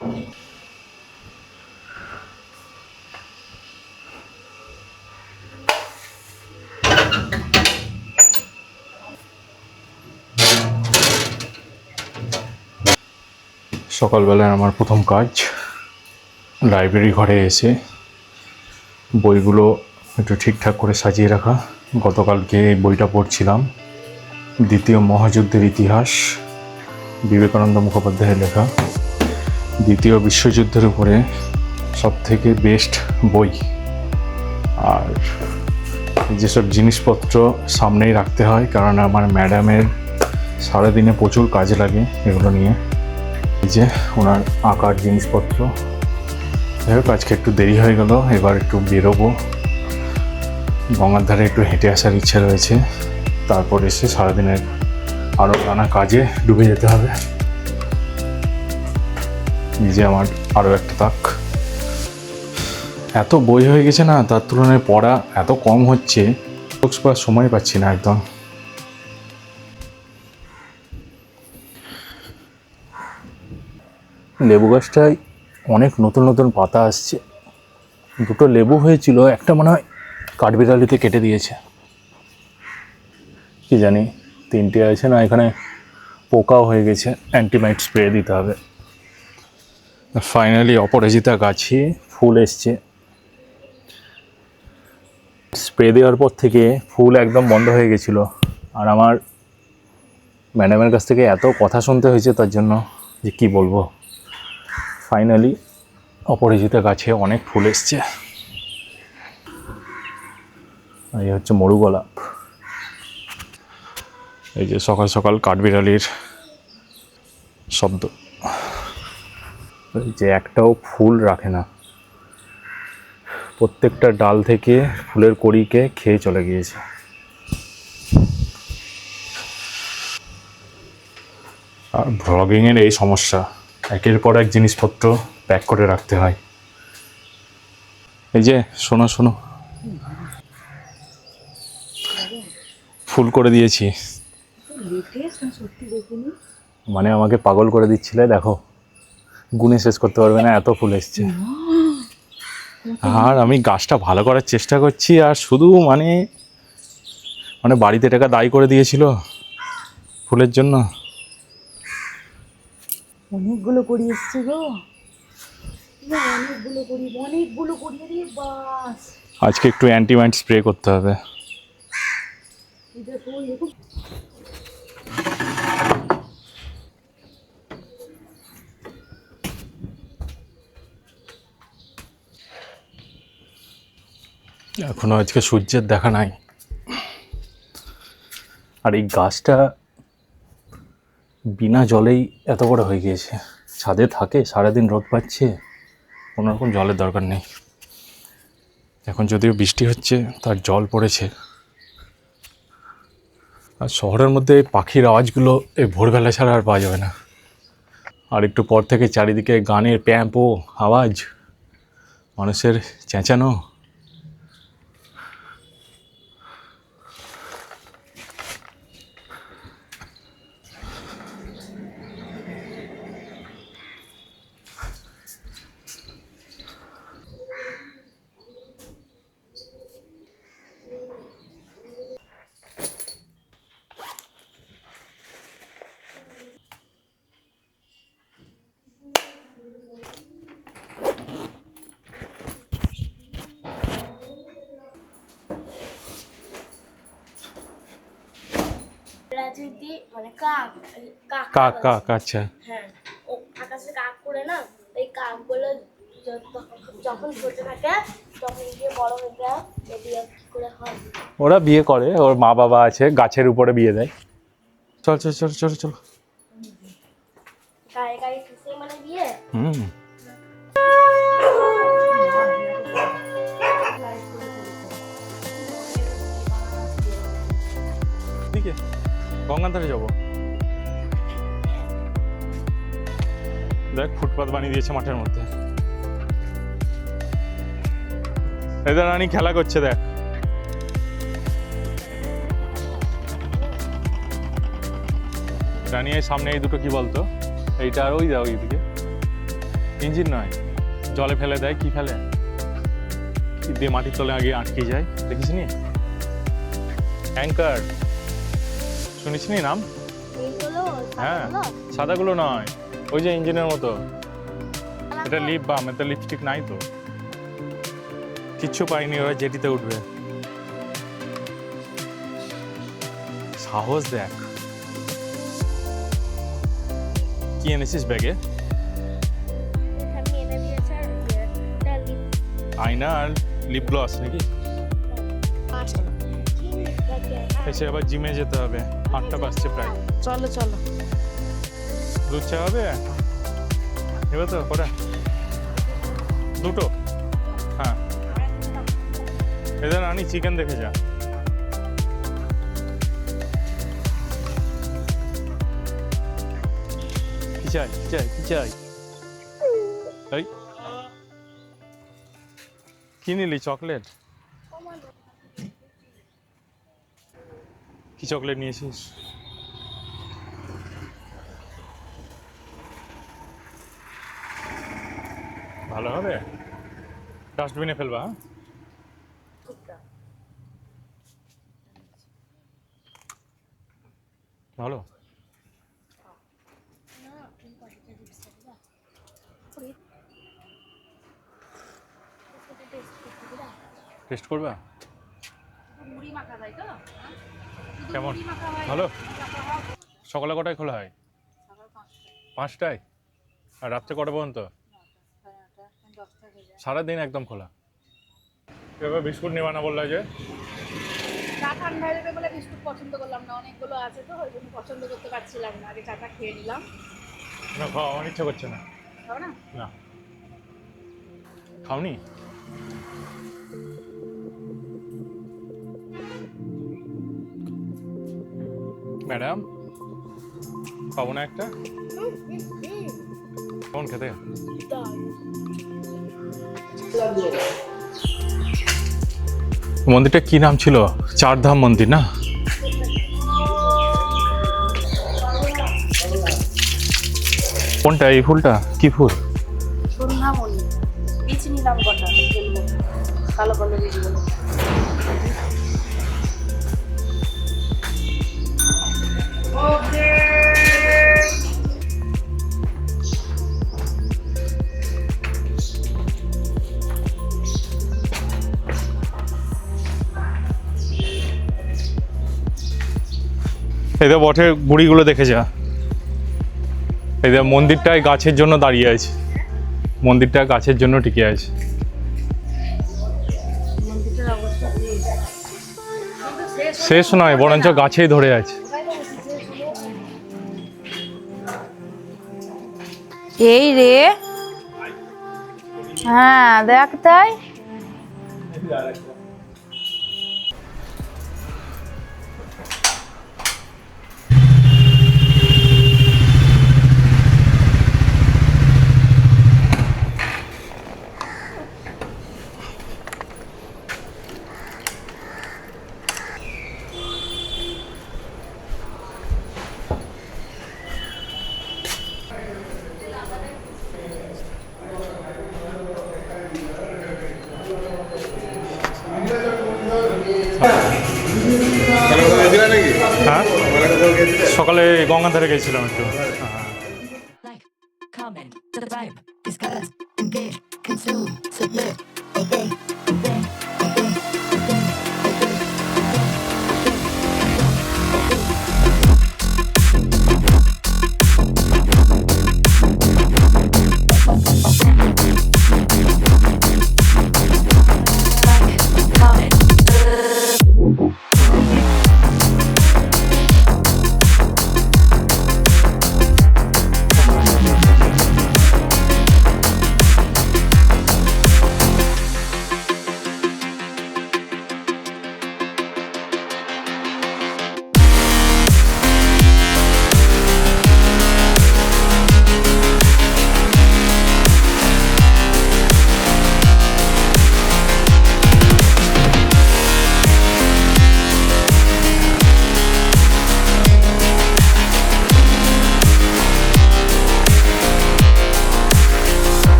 সকালবেলায় আমার প্রথম কাজ লাইব্রেরি ঘরে এসে বইগুলো একটু ঠিকঠাক করে সাজিয়ে রাখা। গতকালকে এই বইটা পড়ছিলাম, দ্বিতীয় মহাযুদ্ধের ইতিহাস, বিবেকানন্দ মুখোপাধ্যায়ের লেখা। দ্বিতীয় বিশ্বযুদ্ধের উপরে সবথেকে বেস্ট বই। আর যেসব জিনিসপত্র সামনেই রাখতে হয়, কারণ আমার ম্যাডামের সারাদিনে প্রচুর কাজে লাগে এগুলো নিয়ে। এই যে ওনার আঁকার জিনিসপত্র। যাই হোক, আজকে একটু দেরি হয়ে গেল, এবার একটু বেরোবো, গঙ্গার ধারে একটু হেঁটে আসার ইচ্ছা রয়েছে। তারপর এসে সারাদিনের আরও নানা কাজে ডুবে যেতে হবে। এই যে আমার আরও একটা তাক। এত বই হয়ে গেছে না, তার তুলনায় পড়া এত কম হচ্ছে, সময় পাচ্ছি না একদম। লেবু গাছটায় অনেক নতুন নতুন পাতা আসছে। দুটো লেবু হয়েছিল, একটা মনে হয় কাঠবিড়ালিতে কেটে দিয়েছে, কি জানি। তিনটে আছে না, এখানে পোকাও হয়ে গেছে, অ্যান্টিমাইট স্প্রে দিতে হবে। ফাইনালি অপরাজিতা গাছে ফুল এসছে। স্প্রে দেওয়ার পর থেকে ফুল একদম বন্ধ হয়ে গেছিলো, আর আমার ম্যাডামের কাছ থেকে এত কথা শুনতে হয়েছে তার জন্য যে কি বলবো। ফাইনালি অপরাজিতা গাছে অনেক ফুল এসছে। এই হচ্ছে মরু গোলাপ। এই যে সকাল সকাল কাঠবিড়ালির শব্দ। এই যে একটাও ফুল রাখে না, প্রত্যেকটা ডাল থেকে ফুলের কড়িকে খেয়ে চলে গিয়েছে। আর ভ্লগিংয়ের এই সমস্যা, একের পর এক জিনিসপত্র প্যাক করে রাখতে হয়। এই যে শোনো শোনো, ফুল করে দিয়েছি। মানে আমাকে পাগল করে দিচ্ছিলে, দেখো গুনে শেষ করতে পারবে না, এত ফুল এসছে। আর আমি গাছটা ভালো করার চেষ্টা করছি, আর শুধু মানে বাড়িতে টাকা দায়ী করে দিয়েছিল ফুলের জন্য। অনেকগুলো করি এসছে গো, অনেকগুলো করিয়ে দিয়ে বাস। আজকে একটু অ্যান্টিমাইট স্প্রে করতে হবে। এখনো আজকে সূর্যের দেখা নাই। আর এই গাছটা বিনা জলেই এত বড় হয়ে গিয়েছে। ছাদে থাকে, সারাদিন রোদ পাচ্ছে, কোনো রকম জলের দরকার নেই। এখন যদিও বৃষ্টি হচ্ছে, তার জল পড়েছে। আর শহরের মধ্যে পাখির আওয়াজগুলো এই ভোরবেলা ছাড়া আর পাওয়া যাবে না। আর একটু পর থেকে চারিদিকে গানের প্যাম্পো আওয়াজ, মানুষের চেঁচানো। মানে কাক কাক কাক, আচ্ছা। হ্যাঁ, ও আকাশে কাক করে না, এই কাকগুলো যখন ছোট থাকে তখন গিয়ে বড় হয়ে যায়, বিয়ে করে হয়। ওরা বিয়ে করে, ওর মা বাবা আছে, গাছের উপরে বিয়ে দেয়। চল চল চল চল চল। গায়ে গায়ে কিসে মানে বিয়ে। দিকে গঙ্গার ধারে যাবো। দেখ ফুটপাত বানিয়ে দিয়েছে মাঠের মধ্যে। এদের রানী খেলা করছে, দেখ। রানী এই সামনে এই দুটো কি বলতো, এইটা আর ওই দিকে ইঞ্জিন নয়, জলে ফেলে দেয়, কি ফেলে কি দিয়ে মাটির তলে আগে আটকে যায়, দেখিস নি? অ্যাঙ্কার, শুনিস নি নাম? এইগুলো হ্যাঁ, সাদাগুলো নয়, ওই যে ইঞ্জিনের মতো। এটা লিপ বাম, এতে লিপস্টিক নাই তো, কিচ্ছু পাইনি, ওরা জেটিতে উঠবে। সাহস দেখ। কি এনেছিস ব্যাগে? আমি এনে দিয়েছি আর এটা লিপ আয়না আর লিপ গ্লস নাকি? এসে আবার জিমে যেতে হবে, 8টা বাজছে প্রায়। চলো চলো। দুধ চা হবে এবার তো কটা? দুটো? হ্যাঁ, এদের আনি, চিকেন দেখে যা। কি চাই, কি চাই, কি চাই? এই কি নিলি? চকলেট? কি চকলেট নিয়েছিস? ভালো হবে, ডাস্টবিনে ফেলবা। হ্যাঁ, ভালো। টেস্ট করবা? মুড়ি মাখা যায় তো? কেমন? ভালো। সকালে কটায় খোলা হয়? সকাল 5টায়। 5টায়? আর রাত্রে কটা পর্যন্ত? 10টা হয়ে যায়। সারাদিন একদম খোলা। এবার বিস্কুট নেবা না বললা যে? চা ঠান্ডা হয়ে যাবে বলে বিস্কুট পছন্দ করলাম না, অনেকগুলো আছে তো ওই জন্য পছন্দ করতে পারছিলাম না। আগে চাটা খেয়ে নিলাম। না, খাওয়া আমার ইচ্ছা করছে না। খাও না? না, খাওনি? ম্যাডাম, পাবো না একটা? কেমন খেতে? মন্দিরটা কি নাম ছিল? চারধাম মন্দির না? কোনটা? এই ফুলটা কি ফুল? সন্ধ্যামণি। বীজ নিলাম কটা, ফেলবো। কালো কালো বীজগুলো। এদের বটের গুড়িগুলো দেখে যা। এদের মন্দিরটায় গাছের জন্য দাঁড়িয়ে আছে, মন্দিরটা গাছের জন্য টিকে আছে। মন্দিরটার অবস্থা শেষ নয়, বরঞ্চ গাছেই ধরে আছে। এই রে, হ্যাঁ দেখ তাই। হ্যাঁ, সকালে গঙ্গাধারে গেছিলাম একটু। Like, comment, subscribe, discuss, engage, consume, submit, obey, obey, obey, obey. Like, comment.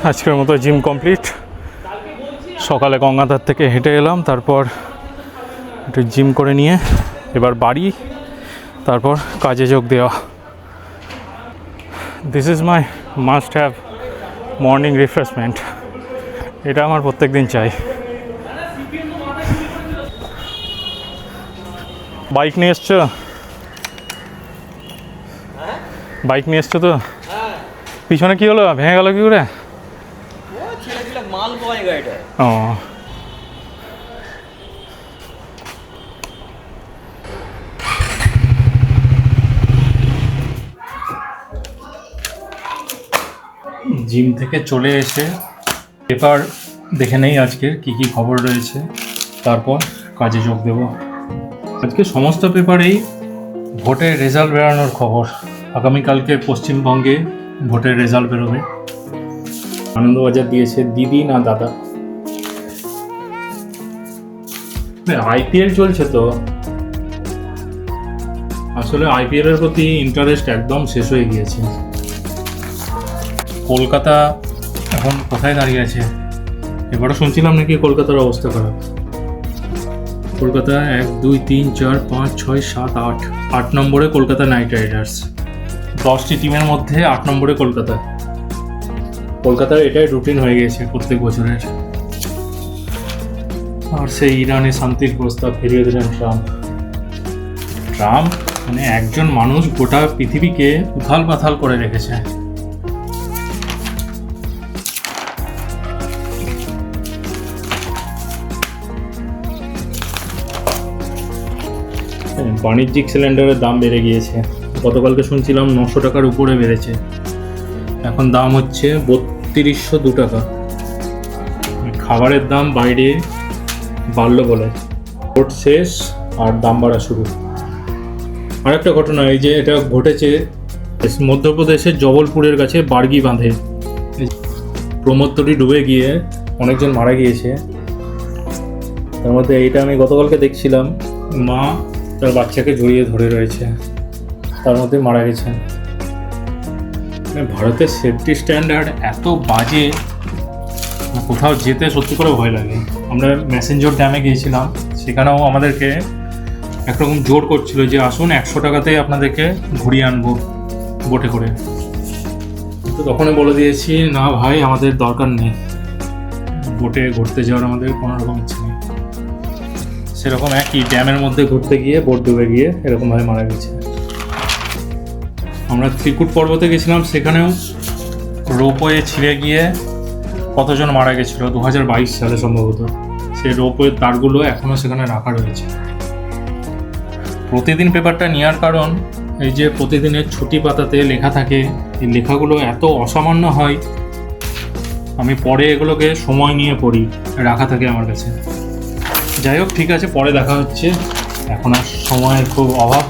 আজকের মতো জিম কমপ্লিট। সকালে গঙ্গাধার থেকে হেঁটে এলাম, তারপর একটু জিম করে নিয়ে এবার বাড়ি, তারপর কাজে যোগ দেওয়া। This is my must have morning refreshment. এটা আমার প্রত্যেক দিন চাই। বাইক নিয়ে এসছো? বাইক নিয়ে এসছো তো? পিছনে কি হলো, ভেঙে গেল কি করে? মাল বয় গাড়িটা। ও, জিম থেকে চলে এসে পেপার দেখে নেই আজকের কি কি খবর রয়েছে, তারপর কাজে যোগ দেব। আজকে সমস্ত পেপারেই ভোটের রেজাল্ট বেরানোর খবর। আগামীকালকে পশ্চিমবঙ্গে ভোটের রেজাল্ট বেরোবে। আনন্দবাজার দিয়েছে দিদি না দাদা। আইপিএল চলছে তো, আসলে আইপিএল এর প্রতি ইন্টারেস্ট একদম শেষ হয়ে গিয়েছে। কলকাতা এখন কোথায় দাঁড়িয়ে আছে? এবারও শুনছিলাম নাকি কলকাতার অবস্থা খারাপ। কলকাতা 1 2 3 4 5 6 7 8 নম্বরে কলকাতা নাইট রাইডার্স। 10টি টিমের মধ্যে 8 নম্বরে কলকাতা। কলকাতার এটাই রুটিন হয়ে গেছে প্রত্যেক বছরের। আর সেই ইরানে শান্তির প্রস্তাব ফিরিয়ে দিলেন ট্রাম্প। ট্রাম্প মানে একজন মানুষ গোটা পৃথিবীকে উথাল পাথাল করে রেখেছে। বাণিজ্যিক সিলিন্ডারের দাম বেড়ে গিয়েছে। গতকালকে শুনছিলাম 900 টাকার উপরে বেড়েছে। এখন দাম হচ্ছে 3202 টাকা। খাবারের দাম বাইরে বাড়লো বলে ভোট শেষ আর দাম বাড়া শুরু। আর একটা ঘটনা, এই যে এটা ঘটেছে মধ্যপ্রদেশের জবলপুরের কাছে বার্গি বাঁধে প্রমোত্তরী ডুবে গিয়ে অনেকজন মারা গিয়েছে। তার মধ্যে এইটা আমি গতকালকে দেখছিলাম, মা তার বাচ্চাকে জড়িয়ে ধরে রয়েছে, তার মধ্যে মারা গেছেন। ভারতের সেফটি স্ট্যান্ডার্ড এত বাজে, কোথাও যেতে সত্যি করে ভয় লাগে। আমরা ম্যাসেঞ্জর ড্যামে গিয়েছিলাম, সেখানেও আমাদেরকে একরকম জোর করছিল যে আসুন 100 টাকাতেই আপনাদেরকে ঘুরিয়ে আনবো বোটে করে। তো তখনই বলে দিয়েছি না ভাই, আমাদের দরকার নেই, বোটে ঘুরতে যাওয়ার আমাদের কোনো রকম ইচ্ছে নেই। সেরকম একই ড্যামের মধ্যে ঘুরতে গিয়ে বোট ডুবে গিয়ে এরকমভাবে মারা গেছে। আমরা ত্রিকুট পর্বতে গেছিলাম, সেখানেও রোপওয়ে ছিঁড়ে গিয়ে কতজন মারা গেছিলো 2022 সালে সম্ভবত। সেই রোপওয়ের তারগুলো এখনও সেখানে রাখা রয়েছে। প্রতিদিন পেপারটা নেওয়ার কারণ এই যে প্রতিদিনের ছুটি পাতাতে লেখা থাকে, এই লেখাগুলো এত অসামান্য হয়, আমি পরে এগুলোকে সময় নিয়ে পড়ি, রাখা থাকে আমার কাছে। যাই হোক, ঠিক আছে, পরে দেখা হচ্ছে। এখন আর সময়ের খুব অভাব।